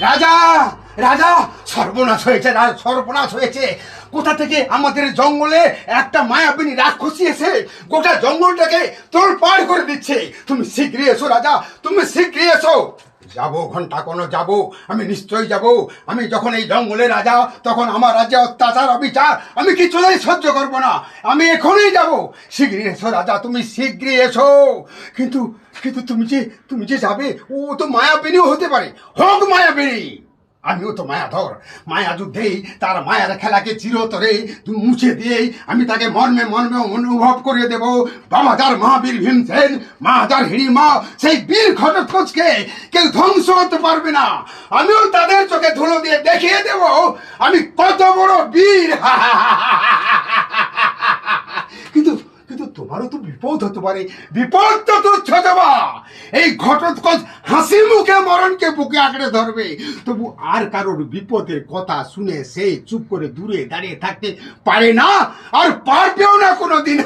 রাজা রাজা সর্বনাশ হয়েছে, সর্বনাশ হয়েছে। কোথা থেকে আমাদের জঙ্গলে একটা মায়াবিনী রাক্ষসী এসে গোটা জঙ্গলটাকে তোলপাড় করে দিচ্ছে। তুমি শীঘ্রই এসো রাজা, তুমি শীঘ্রই এসো। যাবো ঘন্টা কোনো যাবো, আমি নিশ্চয়ই যাব। আমি যখন এই জঙ্গলে রাজা, তখন আমার রাজ্যে অত্যাচার অবিচার আমি কিছুতেই সহ্য করব না। আমি এখনই যাব। শীঘ্রই এসো রাজা, তুমি শীঘ্রই এসো। কিন্তু কিন্তু তুমি যে যাবে, ও তো মায়াবিনীও হতে পারে। হোক মায়াবিনী, আমিও তো মায়াধর। মায়া যুদ্ধেই তার মায়ার খেলাকে চিরতরে মুছে দিয়েই আমি তাকে মর্মে মর্মে অনুভব করিয়ে দেব। বাবাজার মহাবীর ভীমসেন, মাহাজার হিড়িমা, সেই বীর ঘটোৎকচকে কেউ ধ্বংস করতে পারবে না। আমিও তাদের চোখে ধুলো দিয়ে দেখিয়ে দেব আমি কত বড় বীর। কিন্তু কিন্তু তোমারও তো বিপদ হতে পারে। বিপদ তো তুচ্ছ যাবা। এই ঘটোৎকচ হাসি মুখে মরণকে বুকে আঁকড়ে ধরবে, তবু আর কারোর বিপদের কথা শুনে সে চুপ করে দূরে দাঁড়িয়ে থাকতে পারে না, আর পারবেও না কোনোদিন।